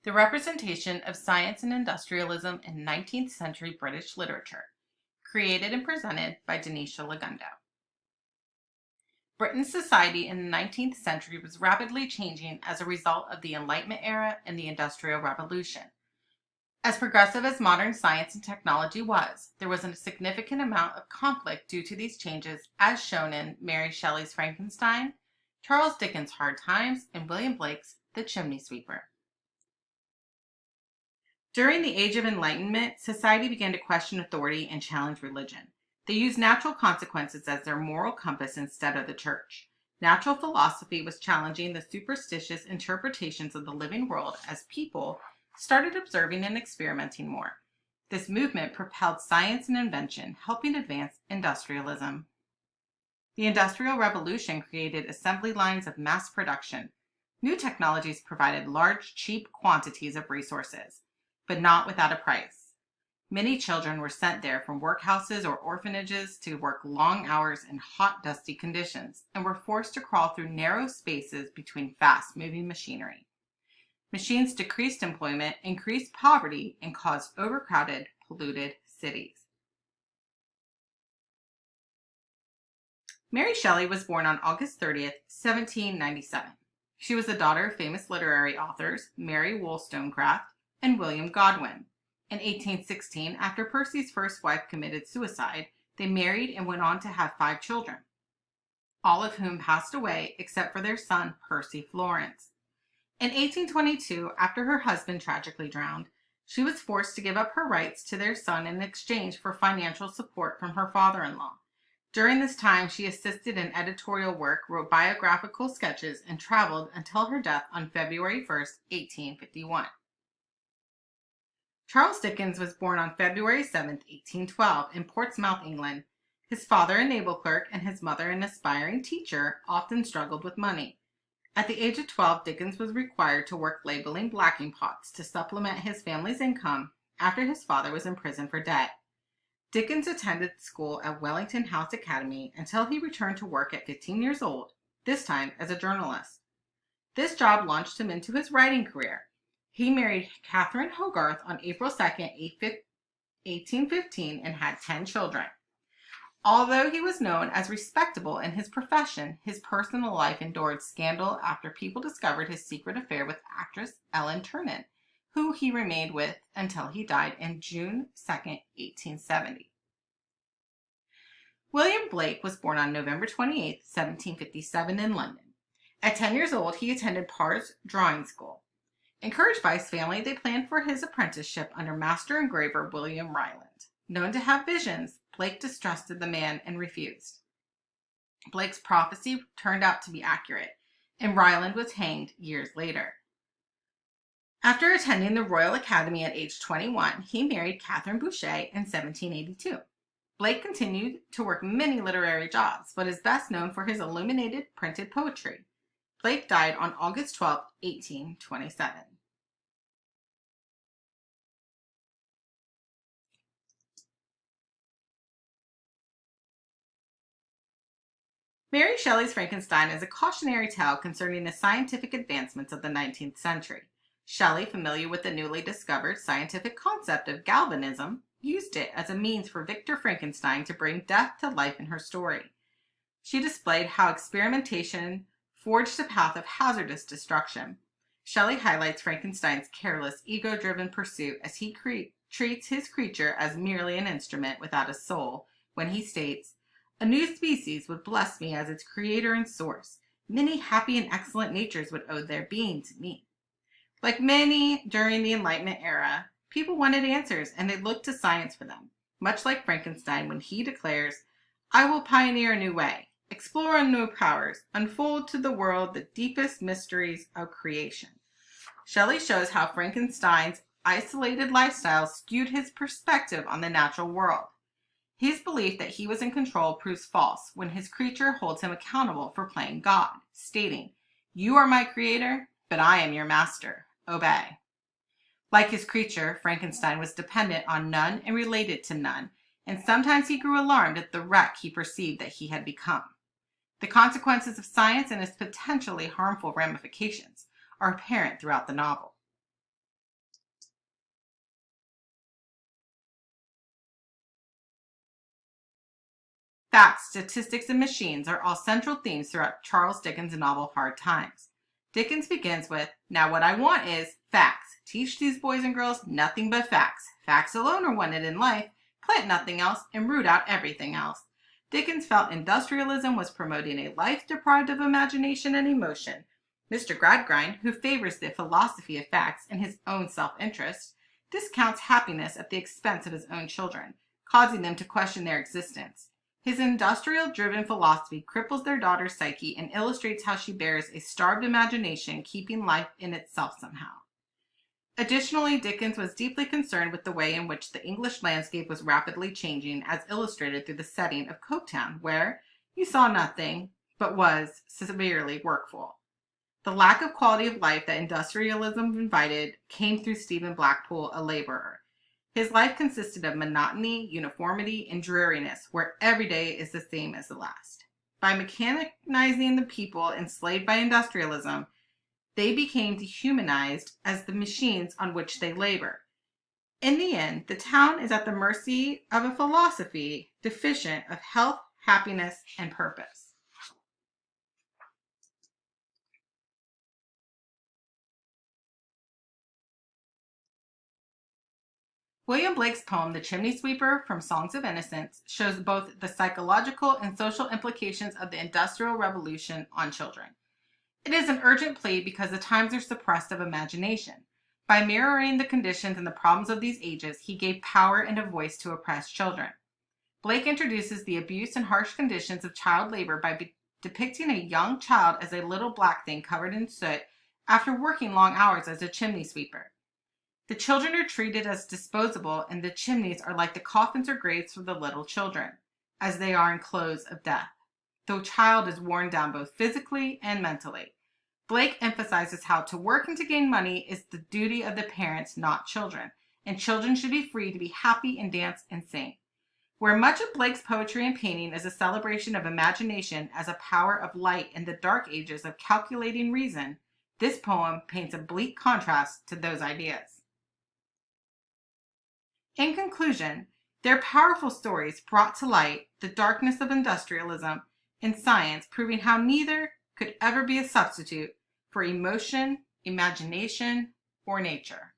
The Representation of Science and Industrialism in 19th Century British Literature, created and presented by Denisha Lagundo. Britain's society in the 19th century was rapidly changing as a result of the Enlightenment era and the Industrial Revolution. As progressive as modern science and technology was, there was a significant amount of conflict due to these changes, as shown in Mary Shelley's Frankenstein, Charles Dickens' Hard Times, and William Blake's The Chimney Sweeper. During the Age of Enlightenment, society began to question authority and challenge religion. They used natural consequences as their moral compass instead of the church. Natural philosophy was challenging the superstitious interpretations of the living world as people started observing and experimenting more. This movement propelled science and invention, helping advance industrialism. The Industrial Revolution created assembly lines of mass production. New technologies provided large, cheap quantities of resources, but not without a price. Many children were sent there from workhouses or orphanages to work long hours in hot, dusty conditions and were forced to crawl through narrow spaces between fast-moving machinery. Machines decreased employment, increased poverty, and caused overcrowded, polluted cities. Mary Shelley was born on August 30th, 1797. She was the daughter of famous literary authors Mary Wollstonecraft and William Godwin. In 1816, after Percy's first wife committed suicide, they married and went on to have 5 children, all of whom passed away except for their son, Percy Florence. In 1822, after her husband tragically drowned, she was forced to give up her rights to their son in exchange for financial support from her father-in-law. During this time, she assisted in editorial work, wrote biographical sketches, and traveled until her death on February 1st, 1851. Charles Dickens was born on February 7, 1812, in Portsmouth, England. His father, a naval clerk, and his mother, an aspiring teacher, often struggled with money. At the age of 12, Dickens was required to work labeling blacking pots to supplement his family's income after his father was in prison for debt. Dickens attended school at Wellington House Academy until he returned to work at 15 years old, this time as a journalist. This job launched him into his writing career. He married Catherine Hogarth on April 2nd, 1815, and had 10 children. Although he was known as respectable in his profession, his personal life endured scandal after people discovered his secret affair with actress Ellen Ternan, who he remained with until he died on June 2nd, 1870. William Blake was born on November 28, 1757, in London. At 10 years old, he attended Parr's drawing school. Encouraged by his family, they planned for his apprenticeship under master engraver William Ryland. Known to have visions, Blake distrusted the man and refused. Blake's prophecy turned out to be accurate, and Ryland was hanged years later. After attending the Royal Academy at age 21, he married Catherine Boucher in 1782. Blake continued to work many literary jobs, but is best known for his illuminated printed poetry. Blake died on August 12, 1827. Mary Shelley's Frankenstein is a cautionary tale concerning the scientific advancements of the 19th century. Shelley, familiar with the newly discovered scientific concept of galvanism, used it as a means for Victor Frankenstein to bring death to life in her story. She displayed how experimentation forged a path of hazardous destruction. Shelley highlights Frankenstein's careless, ego-driven pursuit as he treats his creature as merely an instrument without a soul when he states, "A new species would bless me as its creator and source. Many happy and excellent natures would owe their being to me." Like many during the Enlightenment era, people wanted answers and they looked to science for them, much like Frankenstein when he declares, "I will pioneer a new way, explore new powers, unfold to the world the deepest mysteries of creation." Shelley shows how Frankenstein's isolated lifestyle skewed his perspective on the natural world. His belief that he was in control proves false when his creature holds him accountable for playing God, stating, "You are my creator, but I am your master. Obey." Like his creature, Frankenstein was dependent on none and related to none, and sometimes he grew alarmed at the wreck he perceived that he had become. The consequences of science and its potentially harmful ramifications are apparent throughout the novel. Facts, statistics, and machines are all central themes throughout Charles Dickens' novel Hard Times. Dickens begins with, "Now what I want is facts. Teach these boys and girls nothing but facts. Facts alone are wanted in life. Plant nothing else and root out everything else." Dickens felt industrialism was promoting a life deprived of imagination and emotion. Mr. Gradgrind, who favors the philosophy of facts and his own self-interest, discounts happiness at the expense of his own children, causing them to question their existence. His industrial-driven philosophy cripples their daughter's psyche and illustrates how she bears a starved imagination, keeping life in itself somehow. Additionally, Dickens was deeply concerned with the way in which the English landscape was rapidly changing, as illustrated through the setting of Coketown, where you saw nothing, but was severely workful. The lack of quality of life that industrialism invited came through Stephen Blackpool, a laborer. His life consisted of monotony, uniformity, and dreariness, where every day is the same as the last. By mechanizing the people enslaved by industrialism, they became dehumanized as the machines on which they labor. In the end, the town is at the mercy of a philosophy deficient of health, happiness, and purpose. William Blake's poem, The Chimney Sweeper, from Songs of Innocence, shows both the psychological and social implications of the Industrial Revolution on children. It is an urgent plea because the times are suppressed of imagination. By mirroring the conditions and the problems of these ages, he gave power and a voice to oppressed children. Blake introduces the abuse and harsh conditions of child labor by depicting a young child as a little black thing covered in soot after working long hours as a chimney sweeper. The children are treated as disposable, and the chimneys are like the coffins or graves for the little children, as they are in clothes of death. The child is worn down both physically and mentally. Blake emphasizes how to work and to gain money is the duty of the parents, not children, and children should be free to be happy and dance and sing. Where much of Blake's poetry and painting is a celebration of imagination as a power of light in the dark ages of calculating reason, this poem paints a bleak contrast to those ideas. In conclusion, their powerful stories brought to light the darkness of industrialism and science, proving how neither could ever be a substitute for emotion, imagination, or nature.